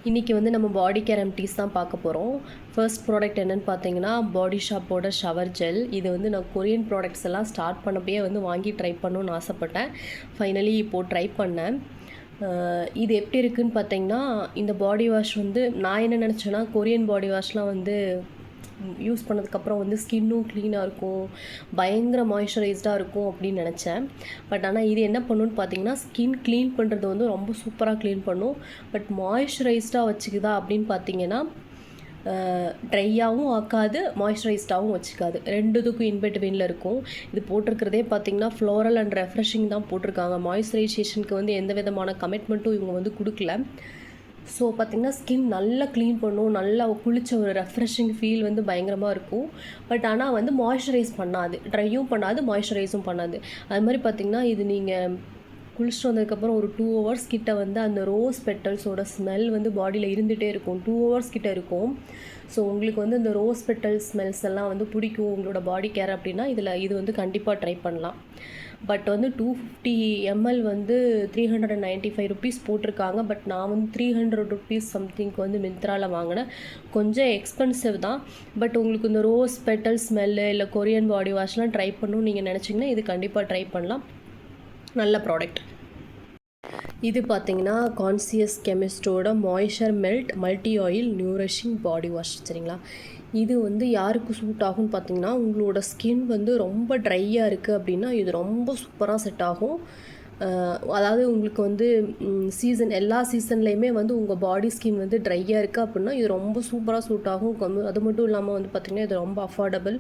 இன்றைக்கி வந்து நம்ம பாடி கேர் ரெமடிஸ் தான் பார்க்க போகிறோம். ஃபர்ஸ்ட் ப்ராடக்ட் என்னென்னு பார்த்தீங்கன்னா பாடி ஷாப்போட ஷவர் ஜெல். இது வந்து நான் கொரியன் ப்ராடக்ட்ஸ் எல்லாம் ஸ்டார்ட் பண்ணப்பயே வந்து வாங்கி ட்ரை பண்ணணுன்னு ஆசைப்பட்டேன். ஃபைனலி இப்போது ட்ரை பண்ணேன். இது எப்படி இருக்குதுன்னு பார்த்தீங்கன்னா, இந்த பாடி வாஷ் வந்து நான் என்ன நினச்சேன்னா, கொரியன் பாடி வாஷ்லாம் வந்து யூஸ் பண்ணதுக்கப்புறம் வந்து ஸ்கின்னும் க்ளீனாக இருக்கும், பயங்கர மாய்ஸ்சரைஸ்டாக இருக்கும் அப்படின்னு நினச்சேன். பட் ஆனால் இது என்ன பண்ணுன்னு பார்த்தீங்கன்னா, ஸ்கின் க்ளீன் பண்ணுறது வந்து ரொம்ப சூப்பராக க்ளீன் பண்ணும். பட் மாய்ஸ்சரைஸ்டாக வச்சுக்குதா அப்படின்னு பார்த்தீங்கன்னா, ட்ரையாகவும் ஆக்காது, மாய்ஸ்சரைஸ்டாகவும் வச்சுக்காது. ரெண்டுத்துக்கும் இன்பிட்வீனில் இருக்கும். இது போட்டிருக்கிறதே பார்த்தீங்கன்னா ஃப்ளோரல் அண்ட் ரெஃப்ரெஷிங் தான் போட்டிருக்காங்க. மாய்ஸ்சரைசேஷனுக்கு வந்து எந்த விதமான கமிட்மெண்ட்டும் இவங்க வந்து கொடுக்கல. ஸோ பார்த்திங்கன்னா ஸ்கின் நல்லா க்ளீன் பண்ணும், நல்லா குளிச்ச ஒரு ரெஃப்ரெஷிங் ஃபீல் வந்து பயங்கரமாக இருக்கும். பட் ஆனால் வந்து மாய்ஸ்சரைஸ் பண்ணாது, ட்ரையும் பண்ணாது, மாய்ஸ்சரைஸும் பண்ணாது. அது மாதிரி பார்த்திங்கன்னா இது நீங்கள் குளிச்சுட்டு வந்ததுக்கப்புறம் ஒரு 2 ஹவர்ஸ் கிட்ட வந்து அந்த ரோஸ் பெட்டல்ஸோட ஸ்மெல் வந்து பாடியில் இருந்துகிட்டே இருக்கும். 2 ஹவர்ஸ் கிட்ட இருக்கும். ஸோ உங்களுக்கு வந்து இந்த ரோஸ் பெட்டல் ஸ்மெல்ஸ் எல்லாம் வந்து பிடிக்கும் உங்களோட பாடி கேர் அப்படின்னா இது வந்து கண்டிப்பாக ட்ரை பண்ணலாம். பட் வந்து 250 ml வந்து 395 ருபீஸ் போட்டிருக்காங்க. பட் நான் வந்து 300 ருபீஸ் சம்திங்க்கு வந்து மிந்த்ராவில் வாங்கினேன். கொஞ்சம் எக்ஸ்பென்சிவ் தான். பட் உங்களுக்கு இந்த ரோஸ் பெட்டல் ஸ்மெல்லு இல்லை கொரியன் பாடி வாஷ்லாம் ட்ரை பண்ணணும்னு நீங்கள் நினச்சிங்கன்னா இது கண்டிப்பாக ட்ரை பண்ணலாம். நல்ல ப்ராடக்ட். இது பார்த்தீங்கன்னா கான்சியஸ் கெமிஸ்டோட moisture melt multi oil nourishing body wash. சரிங்களா, இது வந்து யாருக்கு சூட் ஆகும்னு பார்த்தீங்கன்னா, உங்களோட ஸ்கின் வந்து ரொம்ப ட்ரையாக இருக்குது அப்படின்னா இது ரொம்ப சூப்பராக செட் ஆகும். அதாவது உங்களுக்கு வந்து எல்லா சீசன்லேயுமே வந்து உங்கள் பாடி ஸ்கின் வந்து ட்ரையாக இருக்குது அப்படின்னா இது ரொம்ப சூப்பராக சூட் ஆகும். அது மட்டும் இல்லாமல் வந்து பார்த்திங்கன்னா இது ரொம்ப அஃபோர்டபுள்.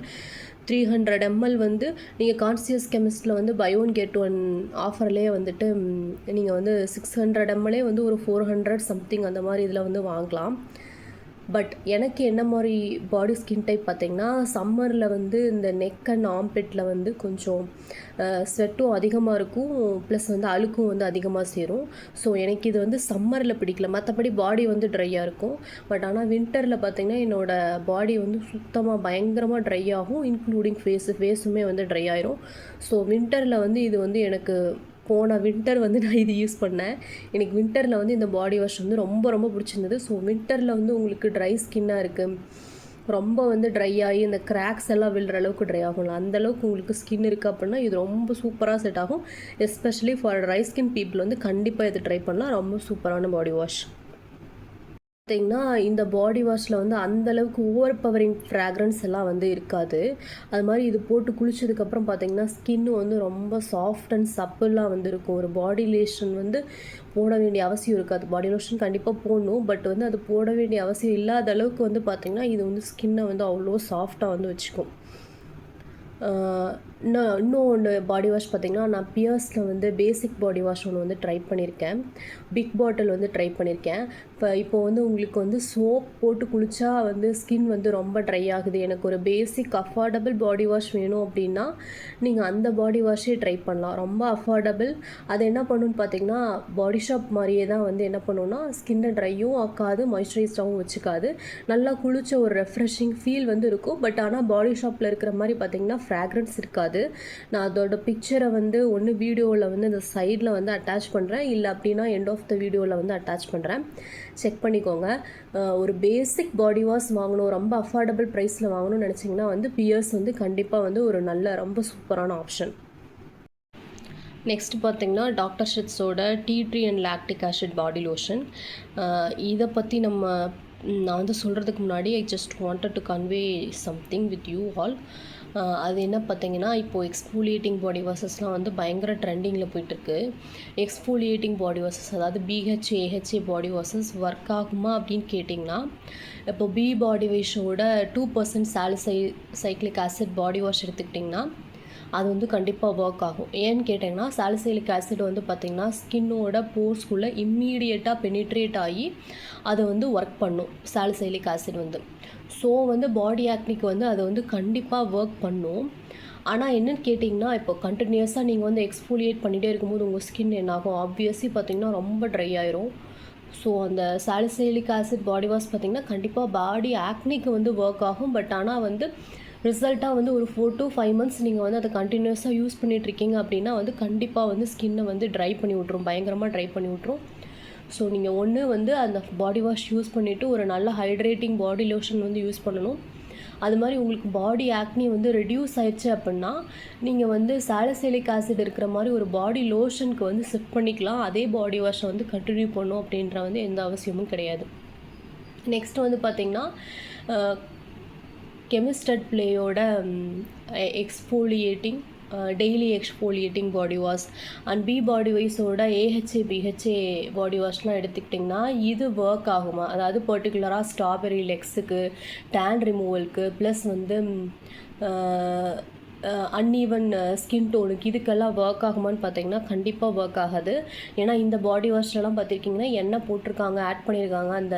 300 ml வந்து நீங்கள் கான்சியஸ் கெமிஸ்ட்டில் வந்து பை ஒன் கெட் ஒன் ஆஃபர்லேயே வந்துட்டு நீங்கள் வந்து 600 ml வந்து ஒரு 400 சம்திங் அந்த மாதிரி இதில் வந்து வாங்கலாம். பட் எனக்கு என்ன மாதிரி பாடி ஸ்கின் டைப் பார்த்திங்கன்னா, சம்மரில் வந்து இந்த நெக் அண்ட் ஆம்பிட்டில் வந்து கொஞ்சம் ஸ்வெட்டும் அதிகமாக இருக்கும், ப்ளஸ் வந்து அழுக்கும் வந்து அதிகமாக சேரும். ஸோ எனக்கு இது வந்து சம்மரில் பிடிக்கல. மற்றபடி பாடி வந்து ட்ரையாக இருக்கும். பட் ஆனால் வின்டரில் பார்த்திங்கன்னா என்னோடய பாடி வந்து சுத்தமாக பயங்கரமாக ட்ரை ஆகும், இன்க்ளூடிங் ஃபேஸுமே வந்து ட்ரை ஆயிரும். ஸோ வின்டரில் வந்து இது வந்து எனக்கு போன வின்டர் வந்து நான் இது யூஸ் பண்ணேன். எனக்கு வின்டரில் வந்து இந்த பாடி வாஷ் வந்து ரொம்ப ரொம்ப பிடிச்சிருந்தது. ஸோ வின்டரில் வந்து உங்களுக்கு ட்ரை ஸ்கின்னாக இருக்குது, ரொம்ப வந்து ட்ரை ஆகி இந்த கிராக்ஸ் எல்லாம் விழுற அளவுக்கு ட்ரை ஆகும்ல, அந்தளவுக்கு உங்களுக்கு ஸ்கின் இருக்குது அப்படின்னா இது ரொம்ப சூப்பராக செட் ஆகும். Especially for dry skin people வந்து கண்டிப்பாக இது ட்ரை பண்ணலாம். ரொம்ப சூப்பரான பாடி வாஷ். பார்த்திங்கன்னா இந்த பாடி வாஷில் வந்து அந்தளவுக்கு ஓவர் பவரிங் ஃப்ராக்ரன்ஸ் எல்லாம் வந்து இருக்காது. அது மாதிரி இது போட்டு குளிச்சதுக்கப்புறம் பார்த்திங்கன்னா ஸ்கின்னு வந்து ரொம்ப சாஃப்ட் அண்ட் சப்பிளாக வந்து இருக்கும். ஒரு பாடி லோஷன் வந்து போட வேண்டிய அவசியம் இருக்காது. பாடி லோஷன் கண்டிப்பாக போடணும், பட் வந்து அது போட வேண்டிய அவசியம் இல்லாத அளவுக்கு வந்து பார்த்திங்கன்னா இது வந்து ஸ்கின்னை வந்து அவ்வளோ சாஃப்டாக வந்து வச்சுக்கும். இன்னும் ஒன்று பாடி வாஷ் பார்த்திங்கன்னா, நான் பியர்ஸில் வந்து பேசிக் பாடி வாஷ் ஒன்று வந்து ட்ரை பண்ணியிருக்கேன். பிக் பாட்டில் வந்து ட்ரை பண்ணியிருக்கேன். இப்போது வந்து உங்களுக்கு வந்து சோப் போட்டு குளித்தா வந்து ஸ்கின் வந்து ரொம்ப ட்ரை ஆகுது, எனக்கு ஒரு பேசிக் அஃபோர்டபுள் பாடி வாஷ் வேணும் அப்படின்னா நீங்கள் அந்த பாடி வாஷே ட்ரை பண்ணலாம். ரொம்ப அஃபோர்டபுள். அது என்ன பண்ணுன்னு பார்த்தீங்கன்னா, பாடி ஷாப் மாதிரியே தான் வந்து என்ன பண்ணுன்னா ஸ்கின்னை ட்ரையும் ஆக்காது, மாய்ஸ்சரைஸ்டாகவும் வச்சுக்காது. நல்லா குளிச்ச ஒரு ரெஃப்ரெஷிங் ஃபீல் வந்து இருக்கும். பட் ஆனால் பாடி ஷாப்பில் இருக்கிற மாதிரி பார்த்திங்கன்னா ஃப்ராக்ரன்ஸ் இருக்காது. நான் அதோட பிக்சரை வந்து ஒன்று வீடியோவில் வந்து இந்த சைடில் வந்து அட்டாச் பண்ணுறேன், இல்லை அப்படின்னா எண்ட் ஆஃப் த வீடியோவில் வந்து அட்டாச் பண்ணுறேன், செக் பண்ணிக்கோங்க. ஒரு பேசிக் பாடி வாஷ் வாங்கணும், ரொம்ப அஃபோர்டபுள் ப்ரைஸில் வாங்கணும்னு நினச்சிங்கன்னா வந்து பியர்ஸ் வந்து கண்டிப்பாக வந்து ஒரு நல்ல ரொம்ப சூப்பரான ஆப்ஷன். நெக்ஸ்ட் பார்த்திங்கன்னா டாக்டர் ஷெட்ஸோட tea tree and lactic acid body lotion. இதை பற்றி நான் வந்து சொல்கிறதுக்கு முன்னாடி I just wanted to convey something with you all. அது என்ன பார்த்தீங்கன்னா, இப்போது எக்ஸ்ஃபோலியேட்டிங் பாடி வாஷஸ்லாம் வந்து பயங்கர ட்ரெண்டிங்கில் போயிட்டுருக்கு. எக்ஸ்ஃபோலியேட்டிங் பாடி வாஷஸ், அதாவது BHA AHA பாடி வாஷஸ் ஒர்க் ஆகுமா அப்படின்னு கேட்டிங்கன்னா, இப்போ பாடி வாஷோட 2% சாலிசைக்ளிக் ஆசிட் பாடி வாஷ் எடுத்துக்கிட்டிங்கன்னா அது வந்து கண்டிப்பாக ஒர்க் ஆகும். ஏன்னு கேட்டிங்கன்னா, சாலிசைலிக் ஆசிட் வந்து பார்த்திங்கன்னா ஸ்கின்னோட போர்ஸ்குள்ளே இம்மீடியட்டாக பெனிட்ரேட் ஆகி அதை வந்து ஒர்க் பண்ணும் சாலிசைலிக் ஆசிட் வந்து. ஸோ வந்து பாடி ஆக்னிக்கு வந்து அதை வந்து கண்டிப்பாக ஒர்க் பண்ணும். ஆனால் என்னென்னு கேட்டிங்கன்னா, இப்போ கண்டினியூஸாக நீங்கள் வந்து எக்ஸ்ஃபோலியேட் பண்ணிகிட்டே இருக்கும்போது உங்கள் ஸ்கின் என்னாகும், ஆப்வியஸ்லி பார்த்திங்கன்னா ரொம்ப ட்ரை ஆயிரும். ஸோ அந்த சாலிசைலிக் ஆசிட் பாடி வாஷ் பார்த்திங்கன்னா கண்டிப்பாக பாடி ஆக்னிக்கு வந்து ஒர்க் ஆகும். பட் ஆனால் வந்து ரிசல்ட்டாக வந்து ஒரு 4 to 5 months நீங்கள் வந்து அதை கண்டினியூஸாக யூஸ் பண்ணிகிட்ருக்கீங்க அப்படின்னா வந்து கண்டிப்பாக வந்து ஸ்கின்னை வந்து ட்ரை பண்ணி விட்ரும், பயங்கரமாக ட்ரை பண்ணி விட்ரும். ஸோ நீங்கள் ஒன்று வந்து அந்த பாடி வாஷ் யூஸ் பண்ணிவிட்டு ஒரு நல்ல ஹைட்ரேட்டிங் பாடி லோஷன் வந்து யூஸ் பண்ணணும். அது மாதிரி உங்களுக்கு பாடி ஆக்னி வந்து ரெடியூஸ் ஆயிடுச்சு அப்படின்னா நீங்கள் வந்து சாலிசிலிக் ஆசிட் இருக்கிற மாதிரி ஒரு பாடி லோஷனுக்கு வந்து ஷிஃப்ட் பண்ணிக்கலாம். அதே பாடி வாஷை வந்து கண்டினியூ பண்ணணும் அப்படின்ற வந்து எந்த அவசியமும் கிடையாது. நெக்ஸ்ட் வந்து பார்த்திங்கன்னா கெமிஸ்டட் ப்ளேயோட exfoliating daily exfoliating body wash and be body வைஸோட ஏஹெச்ஏ பிஹெச்ஏ பாடி வாஷ்லாம் எடுத்துக்கிட்டிங்கன்னா இது ஒர்க் ஆகுமா, அதாவது பர்டிகுலராக ஸ்ட்ராபெரி லெக்ஸுக்கு, டேன் ரிமூவலுக்கு, ப்ளஸ் வந்து அன்ஈவன் ஸ்கின் டோனுக்கு இதுக்கெல்லாம் ஒர்க் ஆகுமான்னு பார்த்தீங்கன்னா கண்டிப்பாக ஒர்க் ஆகாது. ஏன்னா இந்த பாடி வாஷ்லலாம் பார்த்துருக்கிங்கன்னா என்ன போட்டிருக்காங்க, ஆட் பண்ணியிருக்காங்க, அந்த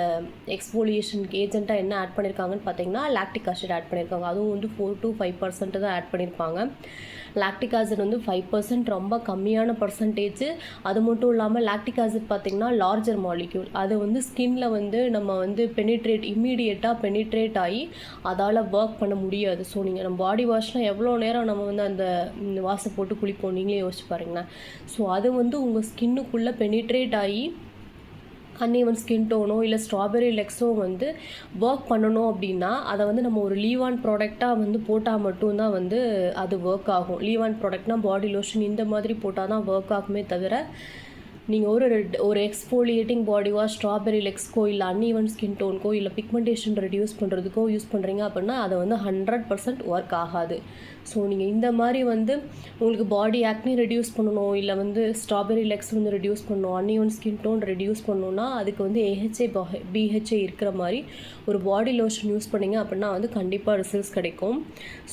எக்ஸ்ஃபோலியேஷனுக்கு ஏஜென்ட்டாக என்ன ஆட் பண்ணியிருக்காங்கன்னு பார்த்தீங்கன்னா லாக்டிக் ஆசிட் ஆட் பண்ணியிருக்காங்க. அதுவும் வந்து 4 to 5% தான் ஆட் பண்ணியிருப்பாங்க. லாக்டிக் ஆசிட் வந்து 5% ரொம்ப கம்மியான பர்சன்டேஜ். அது மட்டும் இல்லாமல் லாக்டிக் ஆசிட் பார்த்திங்கன்னா லார்ஜர் மாலிக்யூல், அது வந்து ஸ்கின்ல வந்து நம்ம வந்து இம்மீடியட்டாக பெனிட்ரேட் ஆகி அதால் ஒர்க் பண்ண முடியாது. ஸோ நீங்கள் நம்ம பாடி வாஷ்னால் எவ்வளோ நேரம் நம்ம வந்து அந்த வாஷை போட்டு குளிப்போம், நீங்களே யோசிச்சு பாருங்களேன். ஸோ அது வந்து உங்கள் ஸ்கின்னுக்குள்ளே பெனிட்ரேட் ஆகி அன்ஈவன் ஸ்கின் டோனோ இல்லை ஸ்ட்ராபெரி லெக்ஸோ வந்து ஒர்க் பண்ணணும் அப்படின்னா அதை வந்து நம்ம ஒரு லீவ் ஆன் ப்ராடக்டாக வந்து போட்டால் மட்டும்தான் வந்து அது ஒர்க் ஆகும். லீவ் ஆன் ப்ராடக்ட்னால் பாடி லோஷன் இந்த மாதிரி போட்டால் தான் ஒர்க் ஆகுமே தவிர நீங்கள் ஒரு எக்ஸ்ஃபோலியேட்டிங் பாடி வாஷ் ஸ்ட்ராபெரி லெக்ஸ்க்கோ இல்லை அன்ஈவன் ஸ்கின் டோனுக்கோ இல்லை பிக்மெண்டேஷன் ரெடியூஸ் பண்ணுறதுக்கோ யூஸ் பண்ணுறீங்க அப்படின்னா அதை வந்து 100% ஒர்க் ஆகாது. ஸோ நீங்கள் இந்த மாதிரி வந்து உங்களுக்கு பாடி ஆக்னி ரெடியூஸ் பண்ணணும், இல்லை வந்து ஸ்ட்ராபெரி லெக்ஸ் வந்து ரெடியூஸ் பண்ணணும், அன்ஈவன் ஸ்கின் டோன் ரெடியூஸ் பண்ணணுன்னா அதுக்கு வந்து ஏஹெச்ஏ பிஹெச்ஏ இருக்கிற மாதிரி ஒரு பாடி லோஷன் யூஸ் பண்ணிங்க அப்படின்னா வந்து கண்டிப்பாக ரிசல்ட்ஸ் கிடைக்கும்.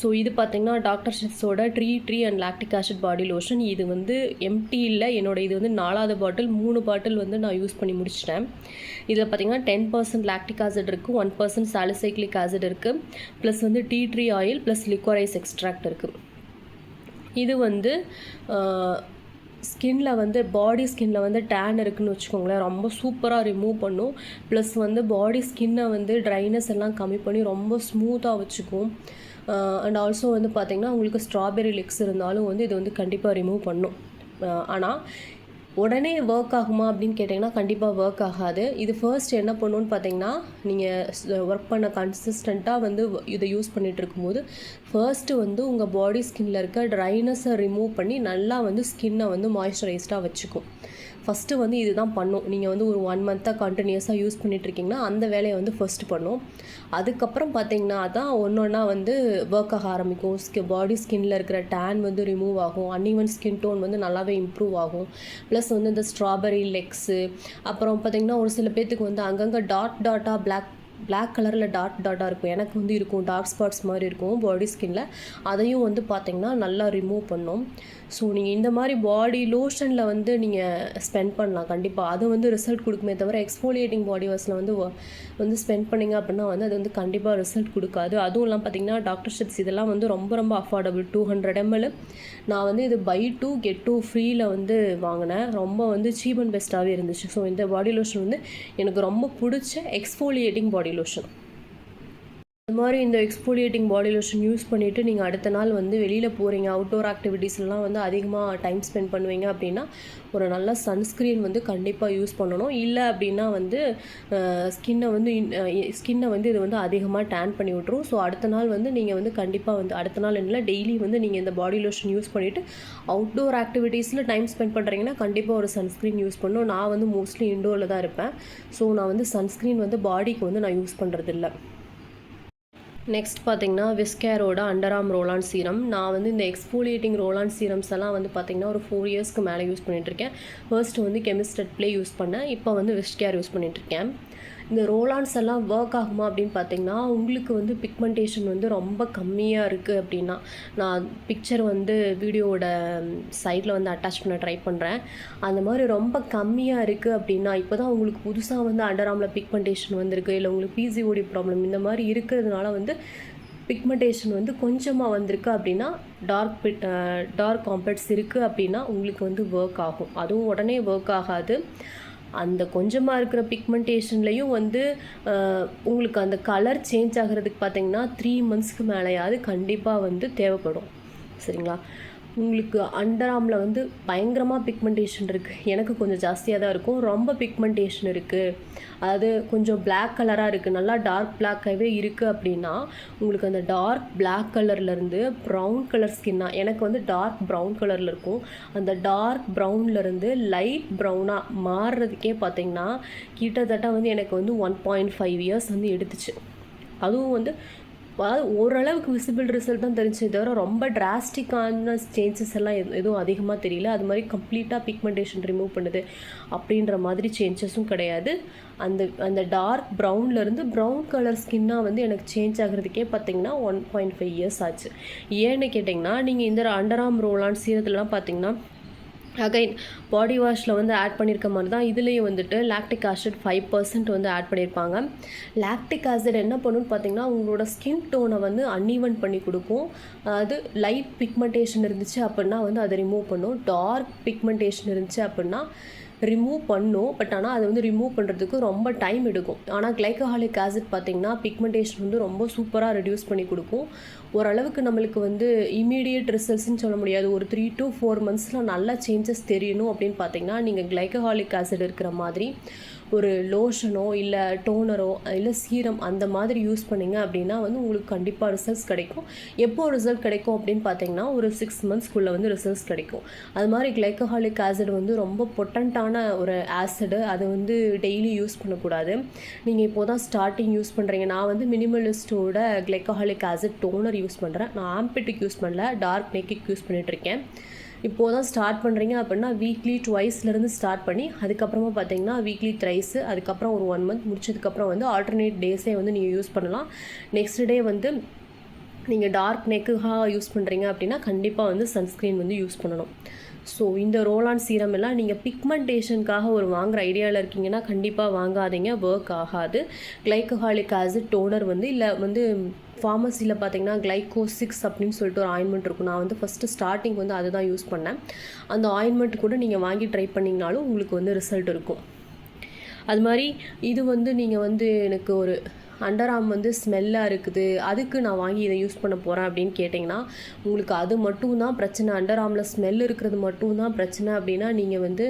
ஸோ இது பார்த்திங்கன்னா டாக்டர் ஷெஃப்ஸோட tree and lactic acid body lotion. இது வந்து எம்டி இல்லை, என்னோட இது வந்து 4வது பாட்டில், 3 பாட்டில் வந்து நான் யூஸ் பண்ணி முடிச்சிட்டேன். இதில் பார்த்திங்கன்னா 10% லாக்டிக் ஆசிட் இருக்குது, 1% சாலிசைக்ளிக் ஆசிட் இருக்குது, ப்ளஸ் வந்து tea tree oil plus liquorice extract இருக்குது. இது வந்து ஸ்கின்ல வந்து பாடி ஸ்கின்ல வந்து டேன் இருக்குதுன்னு வச்சுக்கோங்களேன், ரொம்ப சூப்பராக ரிமூவ் பண்ணும். ப்ளஸ் வந்து பாடி ஸ்கின்னை வந்து ட்ரைனஸ் எல்லாம் கம்மி பண்ணி ரொம்ப ஸ்மூத்தாக வச்சுக்கும். அண்ட் ஆல்சோ வந்து பார்த்திங்கன்னா உங்களுக்கு ஸ்ட்ராபெரி லெக்ஸ் இருந்தாலும் வந்து இது வந்து கண்டிப்பாக ரிமூவ் பண்ணும். ஆனால் உடனே ஒர்க் ஆகுமா அப்படின்னு கேட்டிங்கன்னா கண்டிப்பாக ஒர்க் ஆகாது. இது ஃபர்ஸ்ட் என்ன பண்ணுன்னு பார்த்தீங்கன்னா, நீங்கள் ஒர்க் பண்ண கன்சிஸ்டண்ட்டாக வந்து இதை யூஸ் பண்ணிகிட்டு இருக்கும்போது ஃபர்ஸ்ட்டு வந்து உங்கள் பாடி ஸ்கின்னில் இருக்க ட்ரைனஸை ரிமூவ் பண்ணி நல்லா வந்து ஸ்கின்னை வந்து மாய்ஸ்சரைஸ்டாக வச்சுக்கும். ஃபஸ்ட்டு வந்து இது தான் பண்ணும். நீங்கள் வந்து ஒரு 1 மந்த்தாக கண்டினியூஸாக யூஸ் பண்ணிகிட்ருக்கீங்கன்னா அந்த வேலையை வந்து ஃபஸ்ட்டு பண்ணும். அதுக்கப்புறம் பார்த்தீங்கன்னா அதான் ஒன்றா வந்து ஒர்க் ஆக ஆரம்பிக்கும். பாடி ஸ்கின்னில் இருக்கிற டேன் வந்து ரிமூவ் ஆகும், அன்ஈவன் ஸ்கின் டோன் வந்து நல்லாவே இம்ப்ரூவ் ஆகும். ப்ளஸ் வந்து இந்த ஸ்ட்ராபெரி லெக்ஸு, அப்புறம் பார்த்திங்கன்னா ஒரு சில பேர்த்துக்கு வந்து அங்கங்கே டாட்டாக பிளாக் கலரில் டாட்டாக இருக்கும். எனக்கு வந்து இருக்கும், டார்க் ஸ்பாட்ஸ் மாதிரி இருக்கும் பாடி ஸ்கின்னில். அதையும் வந்து பார்த்திங்கன்னா நல்லா ரிமூவ் பண்ணும். ஸோ நீங்கள் இந்த மாதிரி பாடி லோஷனில் வந்து நீங்கள் ஸ்பெண்ட் பண்ணலாம் கண்டிப்பாக. அது வந்து ரிசல்ட் கொடுக்குமே தவிர எக்ஸ்ஃபோலியேட்டிங் பாடி வாஷில் வந்து ஸ்பெண்ட் பண்ணிங்க அப்படின்னா வந்து அது வந்து கண்டிப்பாக ரிசல்ட் கொடுக்காது. அதுவும் இல்லாமல் பார்த்திங்கன்னா டாக்டர் ஷெஃப்ஸ் இதெல்லாம் வந்து ரொம்ப அஃபோர்டபுள். 200 ml நான் வந்து இது buy 2 get 2 ஃப்ரீயில் வந்து வாங்கினேன். ரொம்ப வந்து சீப் அண்ட் பெஸ்ட்டாகவே இருந்துச்சு. ஸோ இந்த பாடி லோஷன் வந்து எனக்கு ரொம்ப பிடிச்ச எக்ஸ்ஃபோலியேட்டிங் பாடி லோஷன். இந்த மாதிரி இந்த எக்ஸ்ஃபோலியேட்டிங் பாடி லோஷன் யூஸ் பண்ணிவிட்டு நீங்கள் அடுத்த நாள் வந்து வெளியில் போகிறீங்க, அவுட்டோர் ஆக்டிவிட்டீஸ்லாம் வந்து அதிகமாக டைம் ஸ்பெண்ட் பண்ணுவீங்க அப்படின்னா ஒரு நல்ல சன்ஸ்க்ரீன் வந்து கண்டிப்பாக யூஸ் பண்ணணும். இல்லை அப்படின்னா வந்து ஸ்கின்னை வந்து இது வந்து அதிகமாக டேன் பண்ணி விட்ரும். ஸோ அடுத்த நாள் வந்து நீங்கள் வந்து கண்டிப்பாக வந்து அடுத்த நாள் இல்லை டெய்லி வந்து நீங்கள் இந்த பாடி லோஷன் யூஸ் பண்ணிவிட்டு அவுட்டோர் ஆக்டிவிட்டீஸில் டைம் ஸ்பெண்ட் பண்ணுறீங்கன்னா கண்டிப்பாக ஒரு சன்ஸ்க்ரீன் யூஸ் பண்ணணும். நான் வந்து மோஸ்ட்லி இண்டோரில் தான் இருப்பேன். ஸோ நான் வந்து சன்ஸ்க்ரீன் வந்து பாடிக்கு வந்து நான் யூஸ் பண்ணுறதில்ல. நெக்ஸ்ட் பார்த்திங்கன்னா விஸ்கேரோட underarm roll on serum. நான் வந்து இந்த எக்ஸ்ஃபோலியேட்டிங் ரோல் ஆன் சீரம்ஸ் எல்லாம் வந்து பார்த்திங்கன்னா ஒரு 4 இயர்ஸ்க்கு மேலே யூஸ் பண்ணிகிட்ருக்கேன். ஃபர்ஸ்ட் வந்து கெமிஸ்டட் ப்ளே யூஸ் பண்ணேன், இப்போ வந்து விஸ்கேர் யூஸ் பண்ணிகிட்ருக்கேன். இந்த ரோலான்ஸ் எல்லாம் ஒர்க் ஆகுமா அப்படின்னு பார்த்தீங்கன்னா, உங்களுக்கு வந்து பிக்மெண்டேஷன் வந்து ரொம்ப கம்மியாக இருக்குது அப்படின்னா, நான் பிக்சர் வந்து வீடியோவோட சைடில் வந்து அட்டாச் பண்ண ட்ரை பண்ணுறேன். அந்த மாதிரி ரொம்ப கம்மியாக இருக்குது அப்படின்னா, இப்போ தான் உங்களுக்கு புதுசாக வந்து அண்டர் ஆர்மில் பிக்மெண்டேஷன் வந்திருக்கு, இல்லை உங்களுக்கு பிசிஓடி ப்ராப்ளம் இந்த மாதிரி இருக்கிறதுனால வந்து பிக்மெண்டேஷன் வந்து கொஞ்சமாக வந்திருக்கு அப்படின்னா, டார்க் காம்ப்ளெக்ஸ் இருக்குது அப்படின்னா உங்களுக்கு வந்து ஒர்க் ஆகும். அதுவும் உடனே ஒர்க் ஆகாது. அந்த கொஞ்சமாக இருக்கிற பிக்மெண்டேஷன்லேயும் வந்து உங்களுக்கு அந்த கலர் சேஞ்ச் ஆகிறதுக்கு பார்த்திங்கன்னா 3 மந்த்ஸ்க்கு மேலேயாவது கண்டிப்பாக வந்து தேவைப்படும். சரிங்களா? உங்களுக்கு அண்டர் ஆர்மில் வந்து பயங்கரமாக பிக்மெண்டேஷன் இருக்குது. எனக்கு கொஞ்சம் ஜாஸ்தியாக தான் இருக்கும். ரொம்ப பிக்மெண்டேஷன் இருக்குது, அதாவது கொஞ்சம் பிளாக் கலராக இருக்குது, நல்லா டார்க் பிளாக்காகவே இருக்குது அப்படின்னா உங்களுக்கு அந்த டார்க் பிளாக் கலர்லேருந்து ப்ரௌன் கலர் ஸ்கின்னாக, எனக்கு வந்து டார்க் ப்ரௌன் கலரில் இருக்கும், அந்த டார்க் ப்ரௌன்லேருந்து லைட் ப்ரௌனாக மாறுறதுக்கே பார்த்திங்கன்னா கிட்டத்தட்ட வந்து எனக்கு வந்து 1.5 இயர்ஸ் வந்து எடுத்துச்சு. அதுவும் வந்து ஓரளவுக்கு விசிபிள் ரிசல்ட் தான் தெரிஞ்சே தவிர ரொம்ப டிராஸ்டிக்கான சேஞ்சஸ் எல்லாம் எதுவும் அதிகமாக தெரியல. அது மாதிரி கம்ப்ளீட்டாக பிக்மெண்டேஷன் ரிமூவ் பண்ணுது அப்படின்ற மாதிரி சேஞ்சஸும் கிடையாது. அந்த அந்த டார்க் ப்ரௌன்லேருந்து ப்ரௌன் கலர் ஸ்கின்னாக வந்து எனக்கு சேஞ்ச் ஆகிறதுக்கே பார்த்திங்கன்னா 1.5 இயர்ஸ் ஆச்சு. ஏன்னு கேட்டிங்கன்னா நீங்கள் இந்த அண்டர் ஆர்ம் ரோலான் சீரத்துலலாம் பார்த்திங்கன்னா அகைன் பாடி வாஷில் வந்து ஆட் பண்ணியிருக்க மாதிரி தான் இதுலேயும் வந்துட்டு லாக்டிக் ஆசிட் 5% வந்து ஆட் பண்ணியிருப்பாங்க. லாக்டிக் ஆசிட் என்ன பண்ணுன்னு பார்த்தீங்கன்னா உங்களோட ஸ்கின் டோனை வந்து அன்ஈவன் பண்ணி கொடுக்கும். அது லைட் பிக்மெண்டேஷன் இருந்துச்சு அப்படின்னா வந்து அதை ரிமூவ் பண்ணும், டார்க் பிக்மெண்டேஷன் இருந்துச்சு அப்படின்னா ரிமூவ் பண்ணும். பட் ஆனால் அது வந்து ரிமூவ் பண்ணுறதுக்கு ரொம்ப டைம் எடுக்கும். ஆனால் கிளைக்கோஹாலிக் ஆசிட் பார்த்திங்கன்னா பிக்மெண்டேஷன் வந்து ரொம்ப சூப்பராக ரெடியூஸ் பண்ணி கொடுக்கும். ஓரளவுக்கு நம்மளுக்கு வந்து இமீடியட் ரிசல்ட்ஸ்ன்னு சொல்ல முடியாது, ஒரு 3 to 4 monthஸில் நல்ல சேஞ்சஸ் தெரியணும் அப்படின்னு பார்த்தீங்கன்னா நீங்கள் கிளைக்கோஹாலிக் ஆசிட் இருக்கிற மாதிரி ஒரு லோஷனோ இல்லை டோனரோ இல்லை சீரம் அந்த மாதிரி யூஸ் பண்ணிங்க அப்படின்னா வந்து உங்களுக்கு கண்டிப்பாக ரிசல்ட்ஸ் கிடைக்கும். எப்போ ரிசல்ட் கிடைக்கும் அப்படின்னு பார்த்தீங்கன்னா ஒரு 6 monthsக்குள்ளே வந்து ரிசல்ட்ஸ் கிடைக்கும். அது மாதிரி கிளைக்கோஹாலிக் ஆசிட் வந்து ரொம்ப பொட்டண்ட்டான ஒரு ஆசிடு, அதை வந்து டெய்லி யூஸ் பண்ணக்கூடாது. நீங்கள் இப்போ தான் ஸ்டார்டிங் யூஸ் பண்ணுறீங்க. நான் வந்து மினிமலிஸ்டோட கிளைக்கோஹாலிக் ஆசிட் டோனர் யூஸ் பண்ணுறேன். நான் ஆம்பிட்டுக்கு யூஸ் பண்ணல, டார்க் நெக்கிக்கு யூஸ் பண்ணிகிட்ருக்கேன். இப்போது தான் ஸ்டார்ட் பண்ணுறீங்க அப்படின்னா வீக்லி 2 ஸ்டார்ட் பண்ணி அதுக்கப்புறமா பார்த்தீங்கன்னா வீக்லி 3 அதுக்கப்புறம் ஒரு 1 month முடிச்சதுக்கப்புறம் வந்து ஆல்டர்னேட் டேஸே வந்து நீங்கள் யூஸ் பண்ணலாம். நெக்ஸ்ட் டே வந்து நீங்கள் டார்க் நெக்குக்காக யூஸ் பண்ணுறீங்க அப்படின்னா கண்டிப்பாக வந்து சன்ஸ்க்ரீன் வந்து யூஸ் பண்ணணும். ஸோ இந்த ரோலான் சீரம் எல்லாம் நீங்கள் பிக்மெண்டேஷனுக்காக ஒரு வாங்குகிற ஐடியாவில் இருக்கீங்கன்னா கண்டிப்பாக வாங்காதீங்க, ஒர்க் ஆகாது. கிளைக்கோஹாலிக் ஆசிட் டோனர் வந்து இல்லை வந்து ஃபார்மசியில் பார்த்தீங்கன்னா கிளைக்கோ 6 அப்படின்னு சொல்லிட்டு ஒரு ஆயின்மெண்ட் இருக்கும். நான் வந்து ஃபஸ்ட்டு ஸ்டார்டிங் வந்து அதுதான் யூஸ் பண்ணேன். அந்த ஆயின்மெண்ட் கூட நீங்கள் வாங்கி ட்ரை பண்ணிங்கனாலும் உங்களுக்கு வந்து ரிசல்ட் இருக்கும். அது மாதிரி இது வந்து நீங்கள் வந்து எனக்கு ஒரு அண்டர் ஆர்ம் வந்து ஸ்மெல்லாக இருக்குது, அதுக்கு நான் வாங்கி இதை யூஸ் பண்ண போகிறேன் அப்படின்னு கேட்டிங்கன்னா உங்களுக்கு அது மட்டும்தான் பிரச்சனை. அண்டர் ஆர்மில் ஸ்மெல் இருக்கிறது மட்டும்தான் பிரச்சனை அப்படின்னா நீங்கள் வந்து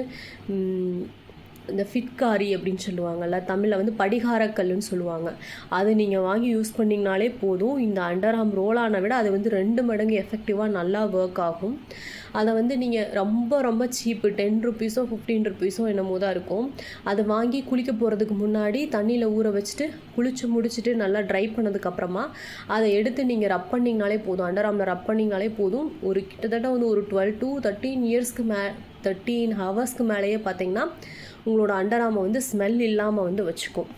இந்த ஃபிட்காரி அப்படின்னு சொல்லுவாங்கள்ல, தமிழில் வந்து படிகாரக்கல்லுன்னு சொல்லுவாங்க, அது நீங்கள் வாங்கி யூஸ் பண்ணிங்கனாலே போதும். இந்த அண்டர் ஆர்ம் ரோலானை விட அது வந்து 2 மடங்கு எஃபெக்டிவாக நல்லா ஒர்க் ஆகும். அதை வந்து நீங்கள் ரொம்ப ரொம்ப சீப்பு, 10 rupeesஓ 15 rupeesஓ என்னமோ தான் இருக்கும். அதை வாங்கி குளிக்க போகிறதுக்கு முன்னாடி தண்ணியில் ஊற வச்சுட்டு குளித்து முடிச்சுட்டு நல்லா ட்ரை பண்ணதுக்கப்புறமா அதை எடுத்து நீங்கள் ரப் பண்ணிங்கனாலே போதும். அண்டர் ஆர்மில் ரப் பண்ணிங்கனாலே போதும். ஒரு கிட்டத்தட்ட வந்து ஒரு 12 to 13 இயர்ஸ்க்கு 13 ஹவர்ஸ்க்கு மேலேயே பார்த்தீங்கன்னா உங்களோட அண்டர் ஆர்மை வந்து ஸ்மெல் இல்லாமல் வந்து வச்சுக்கும்.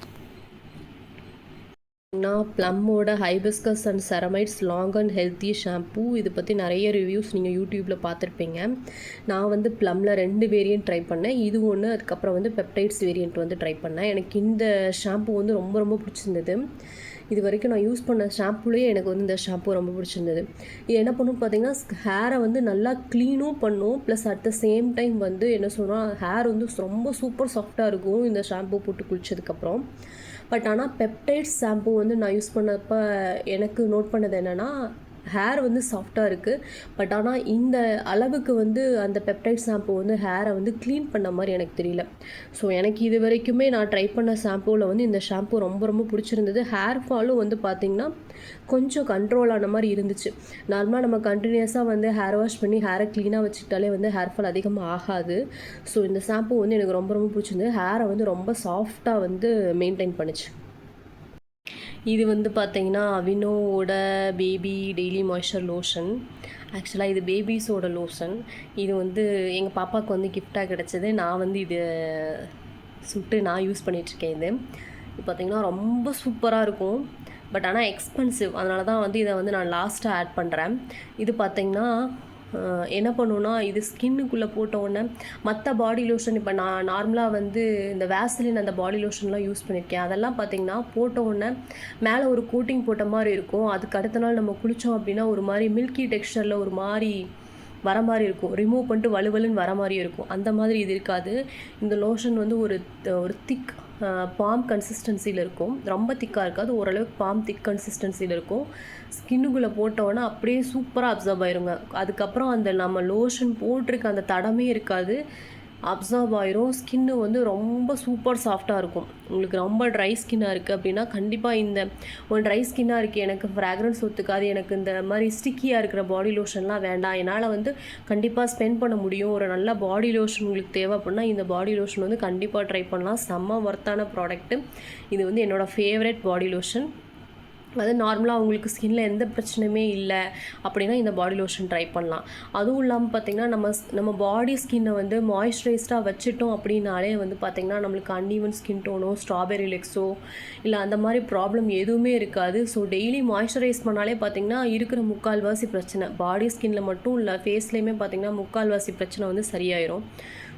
நான் ப்ளம்மோட hibiscus and ceramides long and healthy shampoo, இது பற்றி நிறைய ரிவ்யூஸ் நீங்கள் யூடியூப்பில் பார்த்துருப்பீங்க. நான் வந்து ப்ளம்மில் 2 வேரியன்ட் ட்ரை பண்ணேன், இது ஒன்று, அதுக்கப்புறம் வந்து பெப்டைட்ஸ் வேரியன்ட் வந்து ட்ரை பண்ணேன். எனக்கு இந்த ஷாம்பூ வந்து ரொம்ப ரொம்ப பிடிச்சிருந்தது. இது வரைக்கும் நான் யூஸ் பண்ண ஷாம்புலேயே எனக்கு வந்து இந்த ஷாம்பூ ரொம்ப பிடிச்சிருந்தது. இது என்ன பண்ணும் பார்த்தீங்கன்னா ஹேரை வந்து நல்லா க்ளீனும் பண்ணும், plus at the same time வந்து என்ன சொல்கிறோம், ஹேர் வந்து ரொம்ப சூப்பர் சாஃப்டாக இருக்கும் இந்த ஷாம்பூ போட்டு குளித்ததுக்கப்புறம். பட் ஆனால் பெப்டைட்ஸ் ஷாம்பூ வந்து நான் யூஸ் பண்ணப்போ எனக்கு நோட் பண்ணது என்னென்னா ஹேர் வந்து சாஃப்டாக இருக்குது, பட் ஆனால் இந்த அளவுக்கு வந்து அந்த பெப்டைட் ஷாம்பூ வந்து ஹேரை வந்து க்ளீன் பண்ண மாதிரி எனக்கு தெரியல. ஸோ எனக்கு இது வரைக்குமே நான் ட்ரை பண்ண ஷாம்பூவில் வந்து இந்த ஷாம்பூ ரொம்ப ரொம்ப பிடிச்சிருந்தது. ஹேர் ஃபாலும் வந்து பார்த்திங்கன்னா கொஞ்சம் கண்ட்ரோல் ஆன மாதிரி இருந்துச்சு. நார்மலாக நம்ம கண்டினியூஸாக வந்து ஹேர் வாஷ் பண்ணி ஹேரை க்ளீனாக வச்சுக்கிட்டாலே வந்து ஹேர் ஃபால் அதிகமாக ஆகாது. ஸோ இந்த ஷாம்பூ வந்து எனக்கு ரொம்ப ரொம்ப பிடிச்சிருந்தது. ஹேரை வந்து ரொம்ப சாஃப்டாக வந்து மெயின்டைன் பண்ணிச்சு. இது வந்து பார்த்தீங்கன்னா அவினோவோட பேபி டெய்லி மாய்ஸ்சர் லோஷன். ஆக்சுவலாக இது பேபிஸோட லோஷன். இது வந்து எங்கள் பாப்பாவுக்கு வந்து கிஃப்டாக கிடச்சிது. நான் வந்து இது சுட்டு நான் யூஸ் பண்ணிகிட்ருக்கேன். இது பார்த்திங்கன்னா ரொம்ப சூப்பராக இருக்கும், பட் ஆனால் எக்ஸ்பென்சிவ். அதனால தான் வந்து இதை வந்து நான் லாஸ்ட்டாக ஆட் பண்ணுறேன். இது பார்த்திங்கன்னா என்ன பண்ணுன்னா இது ஸ்கின்னுக்குள்ளே போட்ட உடனே மற்ற பாடி லோஷன், இப்போ நான் நார்மலாக வந்து இந்த வேஸ்லின் அந்த பாடி லோஷன்லாம் யூஸ் பண்ணியிருக்கேன். அதெல்லாம் பார்த்திங்கன்னா போட்ட உடனே மேலே ஒரு கோட்டிங் போட்ட மாதிரி இருக்கும். அதுக்கு அடுத்த நாள் நம்ம குளித்தோம் அப்படின்னா ஒரு மாதிரி மில்கி டெக்ஸ்சரில் ஒரு மாதிரி வர மாதிரி இருக்கும், ரிமூவ் பண்ணிட்டு வலுவலுன்னு வர மாதிரி இருக்கும். அந்த மாதிரி இது இருக்காது. இந்த லோஷன் வந்து ஒரு திக் பாம் கன்சிஸ்டன்சியில் இருக்கும். ரொம்ப திக்காக இருக்காது, ஓரளவுக்கு பாம் திக் கன்சிஸ்டன்சியில் இருக்கும். ஸ்கின்னுக்குள்ளே போட்டோன்னா அப்படியே சூப்பராக அப்சர்வ் ஆயிருங்க. அதுக்கப்புறம் அந்த நம்ம லோஷன் போட்டிருக்க அந்த தடமே இருக்காது, அப்சர்வ் ஆயிரும். ஸ்கின்னு வந்து ரொம்ப சூப்பர் சாஃப்டாக இருக்கும். உங்களுக்கு ரொம்ப ட்ரை ஸ்கின்னாக இருக்குது அப்படின்னா கண்டிப்பாக இந்த ஒரு ட்ரை ஸ்கின்னாக இருக்குது, எனக்கு ஃப்ராக்ரன்ஸ் ஒத்துக்காது, எனக்கு இந்த மாதிரி ஸ்டிக்கியாக இருக்கிற பாடி லோஷன்லாம் வேண்டாம், என்னால் வந்து கண்டிப்பாக ஸ்பெண்ட் பண்ண முடியும், ஒரு நல்ல பாடி லோஷன் உங்களுக்கு தேவை அப்படின்னா இந்த பாடி லோஷன் வந்து கண்டிப்பாக ட்ரை பண்ணலாம். செம்ம ஒர்த்தான ப்ராடக்ட்டு. இது வந்து என்னோடய ஃபேவரட் பாடி லோஷன். அது நார்மலாக உங்களுக்கு ஸ்கின்னில் எந்த பிரச்சனையுமே இல்லை அப்படின்னா இந்த பாடி லோஷன் ட்ரை பண்ணலாம். அதுவும் இல்லாமல் பார்த்திங்கன்னா நம்ம பாடி ஸ்கின்னை வந்து மாய்ஸ்சரைஸ்டாக வச்சுட்டோம் அப்படின்னாலே வந்து பார்த்திங்கன்னா நம்மளுக்கு அன்ஈவன் ஸ்கின் டோனோ, ஸ்ட்ராபெரி லெக்ஸோ இல்லை அந்த மாதிரி ப்ராப்ளம் எதுவுமே இருக்காது. ஸோ டெய்லி மாய்ஸ்சரைஸ் பண்ணாலே பார்த்திங்கன்னா இருக்கிற முக்கால்வாசி பிரச்சனை பாடி ஸ்கின்னில் மட்டும் இல்லை, ஃபேஸ்லேயுமே பார்த்திங்கன்னா முக்கால்வாசி பிரச்சனை வந்து சரியாயிரும்.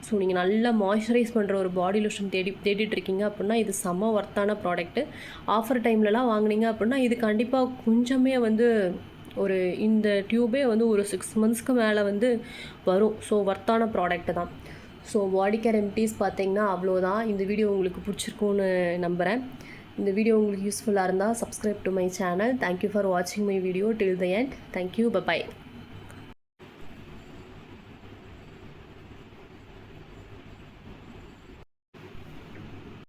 ஸோ நீங்கள் நல்லா மாய்ஸ்சரைஸ் பண்ணுற ஒரு பாடி லோஷன் தேடிட்டு இருக்கீங்க அப்படின்னா இது செம்ம ஒர்த்தான ப்ராடக்ட்டு. ஆஃபர் டைம்லலாம் வாங்கினீங்க அப்படின்னா இது கண்டிப்பாக கொஞ்சமே வந்து ஒரு இந்த டியூபே வந்து ஒரு 6 மந்த்ஸ்க்கு மேலே வந்து வரும். ஸோ ஒர்த்தான ப்ராடக்ட்டு தான். ஸோ பாடி கேர் ரெமிடிஸ் பார்த்தீங்கன்னா அவ்வளோதான். இந்த வீடியோ உங்களுக்கு பிடிச்சிருக்குன்னு நம்புகிறேன். இந்த வீடியோ உங்களுக்கு யூஸ்ஃபுல்லாக இருந்தால் subscribe to my channel. Thank you for வாட்சிங் my video till the end. Thank you, by.